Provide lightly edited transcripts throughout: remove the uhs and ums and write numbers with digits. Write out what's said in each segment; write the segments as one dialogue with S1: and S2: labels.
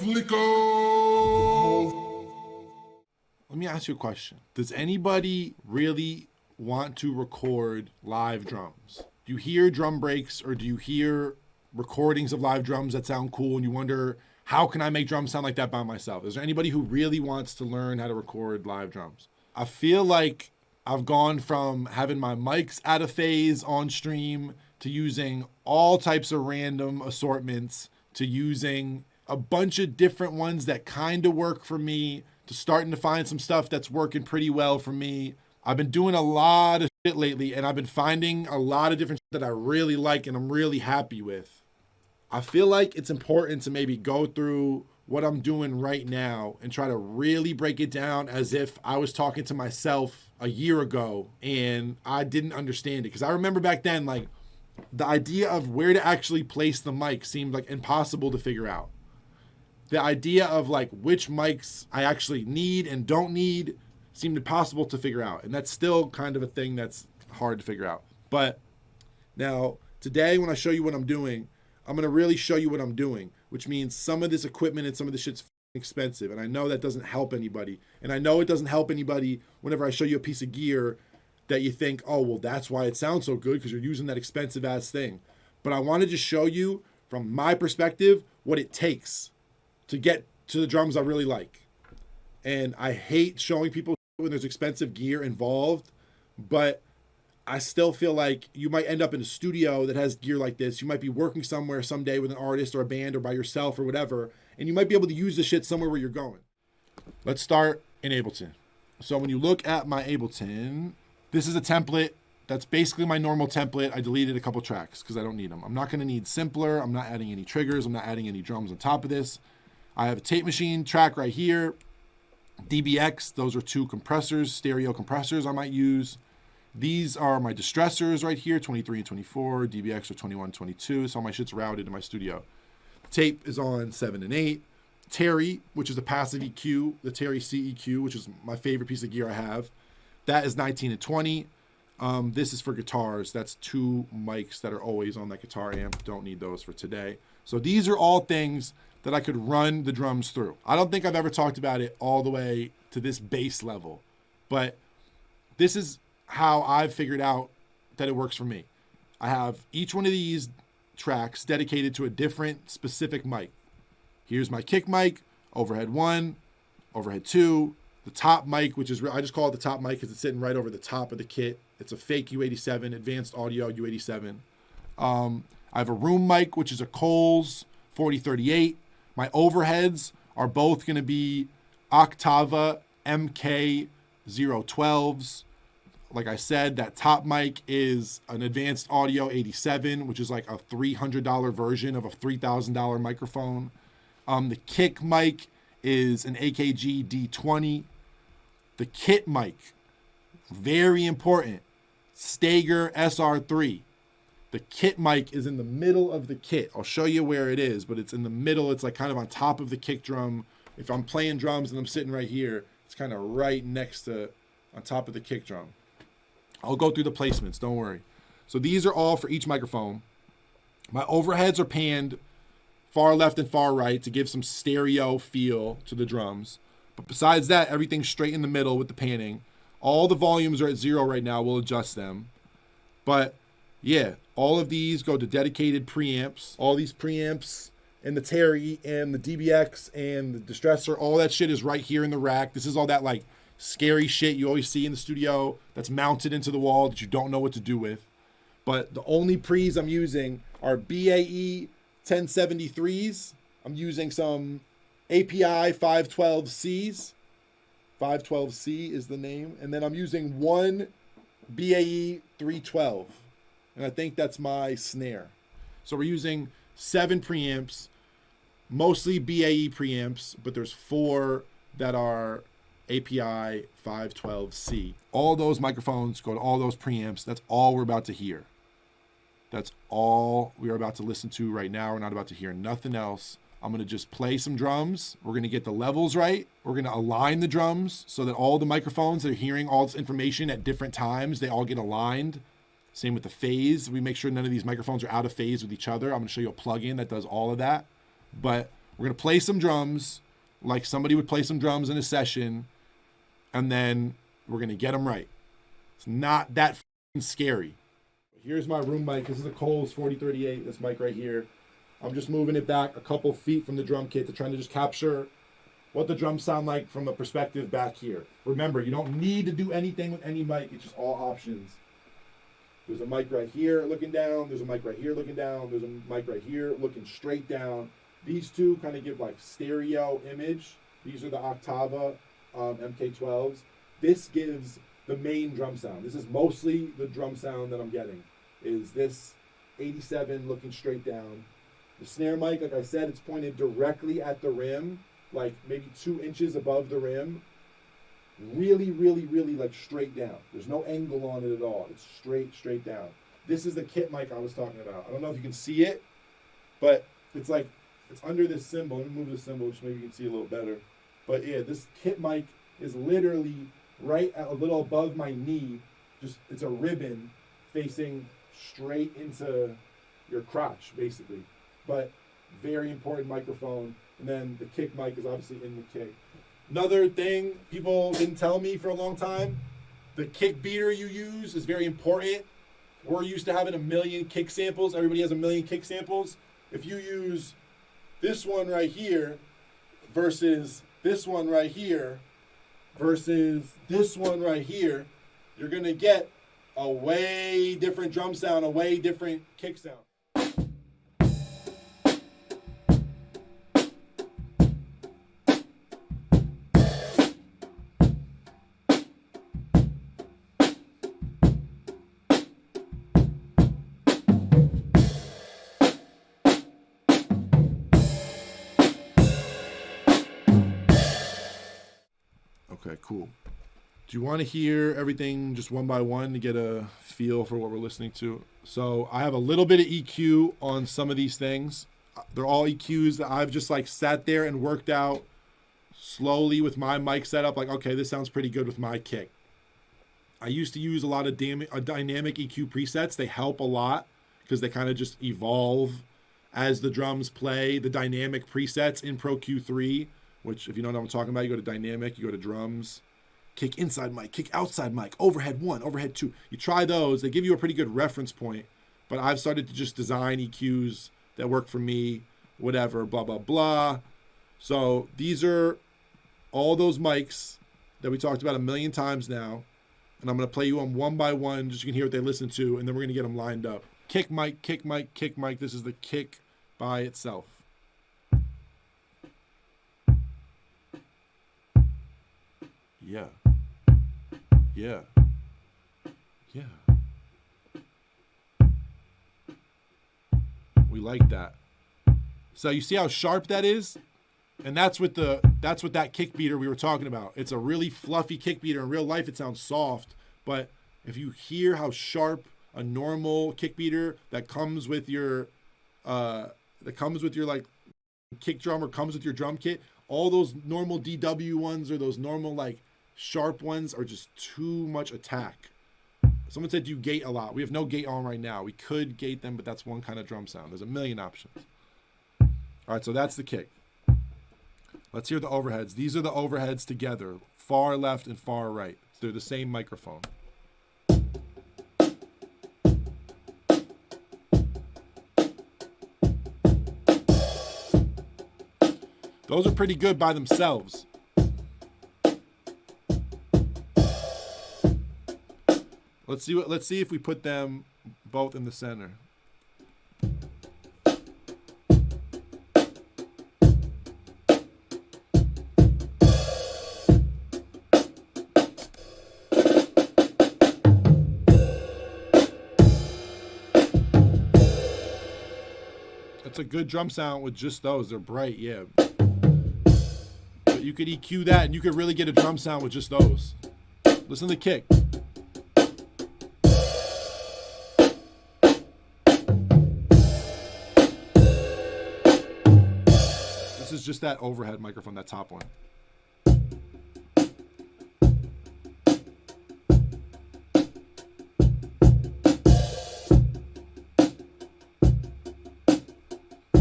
S1: FLIKO. Let me ask you a question. Does anybody really want to record live drums? Do you hear drum breaks, or do you hear recordings of live drums that sound cool and you wonder, how can I make drums sound like that by myself? Is there anybody who really wants to learn how to record live drums? I feel like I've gone from having my mics out of phase on stream to using all types of random assortments to using a bunch of different ones that kind of work for me to starting to find some stuff that's working pretty well for me. I've been doing a lot of shit lately, and I've been finding a lot of different shit that I really like and I'm really happy with. I feel like it's important to maybe go through what I'm doing right now and try to really break it down as if I was talking to myself a year ago and I didn't understand it. Because I remember back then, like, the idea of where to actually place the mic seemed like impossible to figure out. The idea of like which mics I actually need and don't need seemed impossible to figure out. And that's still kind of a thing that's hard to figure out. But now today, when I show you what I'm doing, I'm going to really show you what I'm doing, which means some of this equipment and some of this shit's expensive. And I know that doesn't help anybody. And I know it doesn't help anybody whenever I show you a piece of gear that you think, oh, well, that's why it sounds so good, because you're using that expensive ass thing. But I want to just show you from my perspective what it takes to get to the drums I really like. And I hate showing people when there's expensive gear involved, but I still feel like you might end up in a studio that has gear like this. You might be working somewhere someday with an artist or a band or by yourself or whatever, and you might be able to use this shit somewhere where you're going. Let's start in Ableton. So when you look at my Ableton, this is a template. That's basically my normal template. I deleted a couple tracks because I don't need them. I'm not going to need simpler. I'm not adding any triggers. I'm not adding any drums on top of this. I have a tape machine track right here. DBX, those are two compressors, stereo compressors I might use. These are my distressors right here, 23 and 24. DBX are 21 and 22. So all my shit's routed in my studio. The tape is on 7 and 8. Terry, which is a passive EQ. The Terry CEQ, which is my favorite piece of gear I have. That is 19 and 20. This is for guitars. That's two mics that are always on that guitar amp. Don't need those for today. So these are all things that I could run the drums through. I don't think I've ever talked about it all the way to this bass level, but this is how I've figured out that it works for me. I have each one of these tracks dedicated to a different specific mic. Here's my kick mic, overhead 1, overhead 2, the top mic, which is, I just call it the top mic because it's sitting right over the top of the kit. It's a fake U87, advanced audio U87. I have a room mic, which is a Coles 4038. My overheads are both going to be Octava MK012s. Like I said, that top mic is an advanced audio 87, which is like a $300 version of a $3,000 microphone. The kick mic is an AKG D20. The kit mic, very important, Stager SR3. The kit mic is in the middle of the kit. I'll show you where it is, but it's in the middle. It's like kind of on top of the kick drum. If I'm playing drums and I'm sitting right here, it's kind of right next to, on top of the kick drum. I'll go through the placements, don't worry. So these are all for each microphone. My overheads are panned far left and far right to give some stereo feel to the drums. But besides that, everything's straight in the middle with the panning. All the volumes are at 0 right now. We'll adjust them. But yeah, all of these go to dedicated preamps. All these preamps and the Terry and the DBX and the distressor, all that shit is right here in the rack. This is all that like scary shit you always see in the studio that's mounted into the wall that you don't know what to do with. But the only pre's I'm using are BAE 1073s. I'm using some API 512Cs. 512C is the name. And then I'm using one BAE 312. And I think that's my snare. So we're using 7 preamps, mostly BAE preamps, but there's 4 that are API 512C. All those microphones go to all those preamps. That's all we're about to hear. That's all we are about to listen to right now. We're not about to hear nothing else. I'm going to just play some drums. We're going to get the levels right. We're going to align the drums so that all the microphones that are hearing all this information at different times, they all get aligned. Same with the phase. We make sure none of these microphones are out of phase with each other. I'm going to show you a plugin that does all of that. But We're going to play some drums like somebody would play some drums in a session, and then we're going to get them right. It's not that scary. Here's my room mic. This is a Coles 4038, this mic right here. I'm just moving it back a couple feet from the drum kit to try to just capture what the drums sound like from a perspective back here. Remember, you don't need to do anything with any mic. It's just all options. There's a mic right here looking down. There's a mic right here looking down. There's a mic right here looking straight down. These two kind of give like stereo image. These are the Octava MK12s. This gives the main drum sound. This is mostly the drum sound that I'm getting. Is this 87 looking straight down. The snare mic, like I said, it's pointed directly at the rim, like maybe 2 inches above the rim. Really, really, really like straight down. There's no angle on it at all. It's straight down. This is the kit mic I was talking about. I don't know if you can see it, but it's like, it's under this symbol. Let me move the symbol just maybe you can see a little better. But yeah, this kit mic is literally right at a little above my knee. Just, it's a ribbon facing straight into your crotch, basically. But very important microphone. And then the kick mic is obviously in the kick. Another thing people didn't tell me for a long time, the kick beater you use is very important. We're used to having 1 million kick samples. Everybody has 1 million kick samples. If you use this one right here versus this one right here versus this one right here, you're going to get a way different drum sound, a way different kick sound. Okay, cool. Do you want to hear everything just one by one to get a feel for what we're listening to? So I have a little bit of EQ on some of these things. They're all EQs that I've just like sat there and worked out slowly with my mic setup. Like, okay, this sounds pretty good with my kick. I used to use a lot of dynamic EQ presets. They help a lot because they kind of just evolve as the drums play. The dynamic presets in Pro Q3, which if you don't know what I'm talking about, you go to dynamic, you go to drums, kick inside mic, kick outside mic, overhead 1, overhead 2. You try those, they give you a pretty good reference point, but I've started to just design EQs that work for me, whatever, blah, blah, blah. So these are all those mics that we talked about 1 million times now, and I'm going to play you on one by one just so you can hear what they listen to, and then we're going to get them lined up. Kick mic, kick mic, kick mic. This is the kick by itself. Yeah. Yeah. Yeah. We like that. So you see how sharp that is? And that's what that kick beater we were talking about. It's a really fluffy kick beater. In real life it sounds soft, but if you hear how sharp a normal kick beater that comes with your like kick drum or comes with your drum kit, all those normal DW ones or those normal like sharp ones are just too much attack. Someone said, do you gate a lot? We have no gate on right now. We could gate them, but that's one kind of drum sound. There's 1 million options. All right, so that's the kick. Let's hear the overheads. These are the overheads together, far left and far right. They're the same microphone. Those are pretty good by themselves. Let's see if we put them both in the center. That's a good drum sound with just those. They're bright, yeah. But you could EQ that and you could really get a drum sound with just those. Listen to the kick. This is just that overhead microphone, that top one.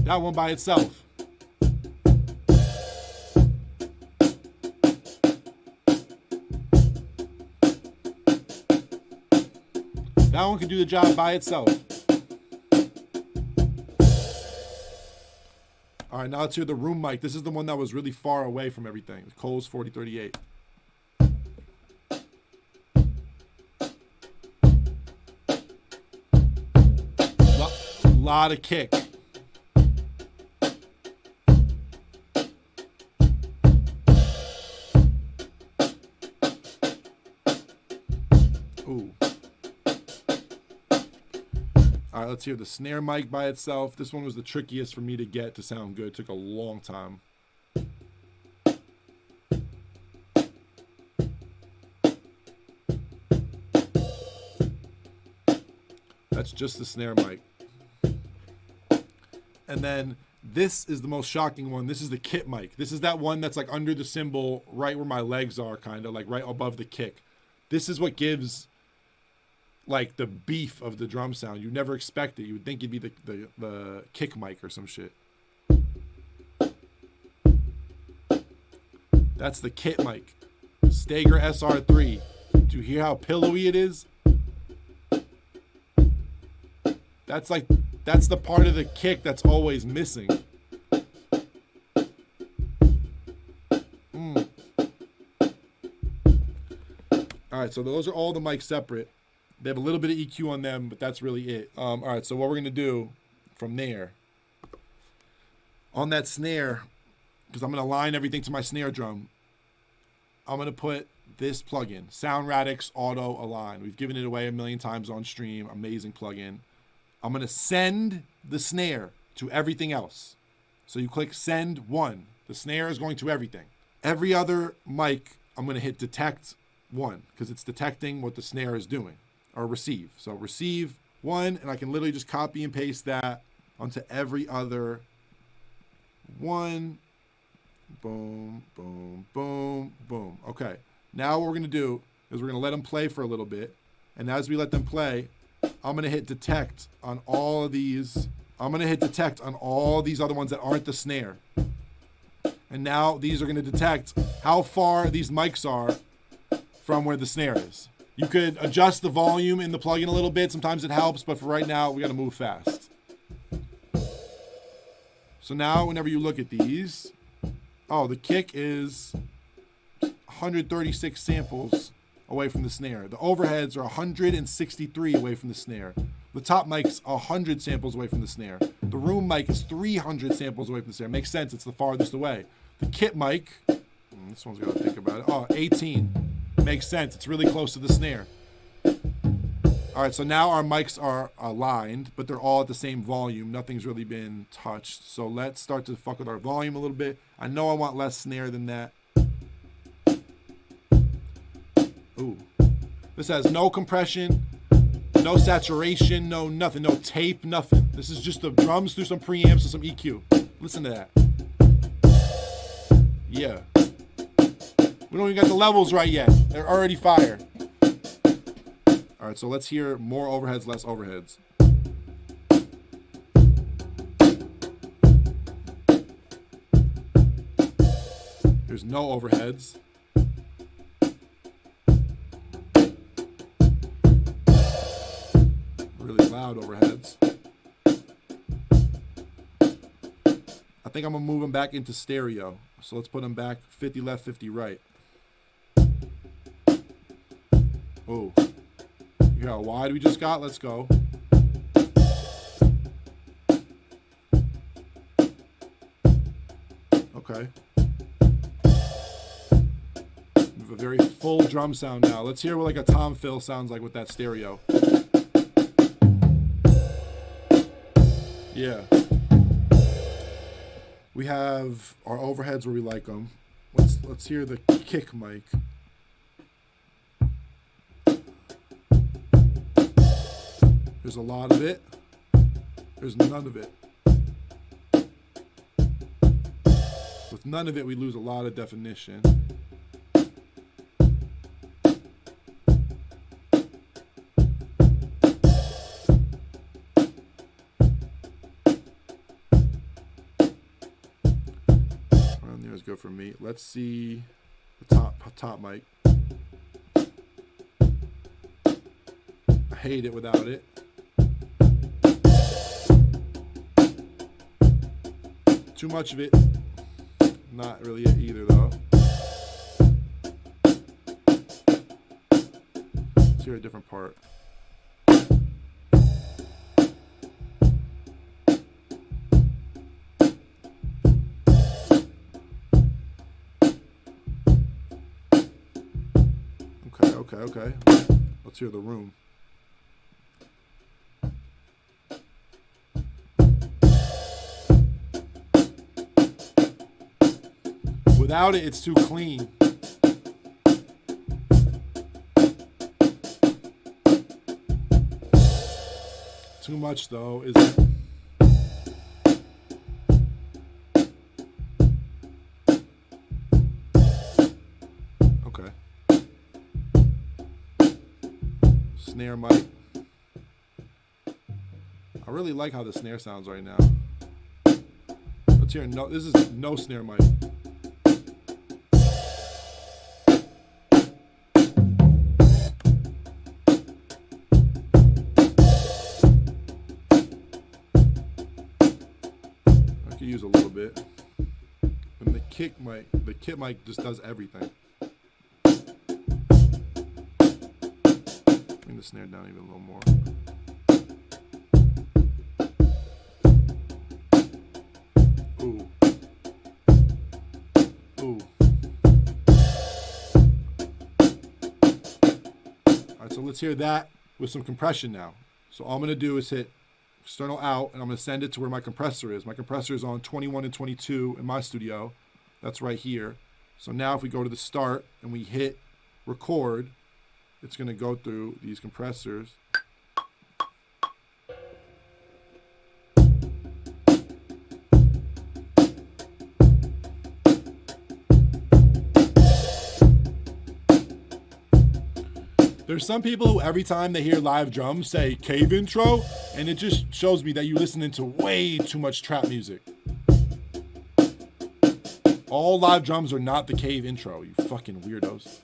S1: That one by itself. That one can do the job by itself. All right, now let's hear the room mic. This is the one that was really far away from everything. The Coles 4038. Lot of kick. Ooh. All right, let's hear the snare mic by itself. This one was the trickiest for me to get to sound good. It took a long time. That's just the snare mic. And then this is the most shocking one. This is the kit mic. This is that one that's like under the cymbal, right where my legs are, kind of like right above the kick. This is what gives like the beef of the drum sound. You never expect it. You would think it'd be the kick mic or some shit. That's the kit mic. Stager SR3. Do you hear how pillowy it is? That's the part of the kick that's always missing. All right, so those are all the mics separate. They have a little bit of EQ on them, but that's really it. All right, so what we're gonna do from there, on that snare, because I'm gonna align everything to my snare drum, I'm gonna put this plugin, Sound Radix Auto Align. We've given it away a million times on stream. Amazing plugin. I'm gonna send the snare to everything else. So you click send one. The snare is going to everything. Every other mic, I'm gonna hit detect one because it's detecting what the snare is doing, or receive. So receive one, and I can literally just copy and paste that onto every other one. Boom, boom, boom, boom. Okay, now what we're gonna do is we're gonna let them play for a little bit, and as we let them play, I'm gonna hit detect on all of these. I'm gonna hit detect on all these other ones that aren't the snare. And now these are gonna detect how far these mics are from where the snare is. You could adjust the volume in the plugin a little bit. Sometimes it helps, but for right now, we gotta move fast. So now whenever you look at these, oh, the kick is 136 samples away from the snare. The overheads are 163 away from the snare. The top mic's 100 samples away from the snare. The room mic is 300 samples away from the snare. Makes sense, it's the farthest away. The kit mic, this one's gotta think about it. Oh, 18. Makes sense, it's really close to the snare. All right, so now our mics are aligned, but they're all at the same volume. Nothing's really been touched. So let's start to fuck with our volume a little bit. I know I want less snare than that. Ooh. This has no compression, no saturation, no nothing, no tape, nothing. This is just the drums through some preamps and some EQ. Listen to that. Yeah. We don't even got the levels right yet. They're already fire. All right, so let's hear more overheads, less overheads. There's no overheads. Really loud overheads. I think I'm gonna move them back into stereo. So let's put them back 50 left, 50 right. Oh. You hear how wide we just got? Let's go. Okay. We have a very full drum sound now. Let's hear what like a Tom Phil sounds like with that stereo. Yeah. We have our overheads where we like them. Let's hear the kick mic. There's a lot of it. There's none of it. With none of it, we lose a lot of definition. Around there is good for me. Let's see the top mic. I hate it without it. Too much of it. Not really it either though. Let's hear a different part. Okay. Let's hear the room. Without it, it's too clean. Too much though, is it? Okay. Snare mic. I really like how the snare sounds right now. Let's hear no. This is no snare mic. I could use a little bit. And the kick mic just does everything. Bring the snare down even a little more. Ooh. Alright, so let's hear that with some compression now. So all I'm going to do is hit external out, and I'm going to send it to where my compressor is. My compressor is on 21 and 22 in my studio. That's right here. So now if we go to the start and we hit record, it's going to go through these compressors. There's some people who every time they hear live drums say cave intro, and it just shows me that you listening to way too much trap music. All live drums are not the cave intro, you fucking weirdos.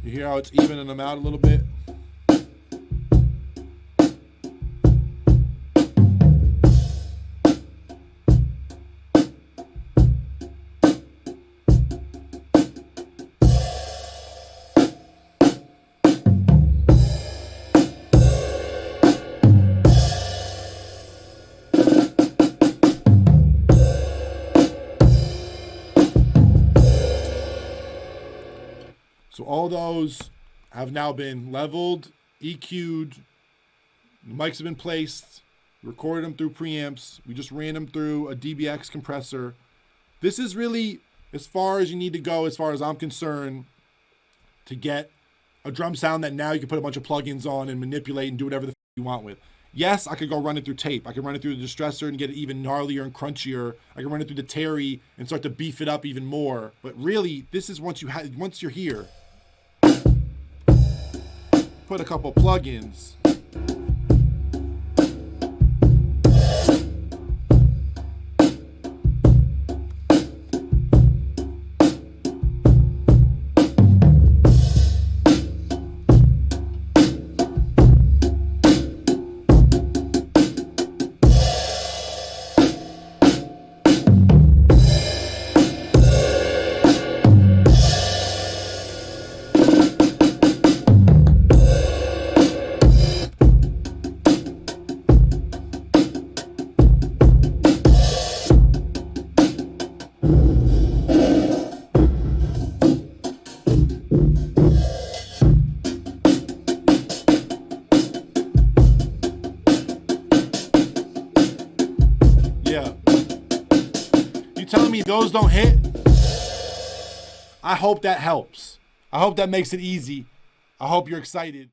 S1: You hear how it's evening them out a little bit? So all those have now been leveled, EQ'd, the mics have been placed, recorded them through preamps, we just ran them through a DBX compressor. This is really as far as you need to go as far as I'm concerned to get a drum sound that now you can put a bunch of plugins on and manipulate and do whatever the you want with. Yes, I could go run it through tape. I could run it through the distressor and get it even gnarlier and crunchier. I can run it through the Terry and start to beef it up even more. But really, this is once you're here. Put a couple plugins. Yeah. You telling me those don't hit? I hope that helps. I hope that makes it easy. I hope you're excited.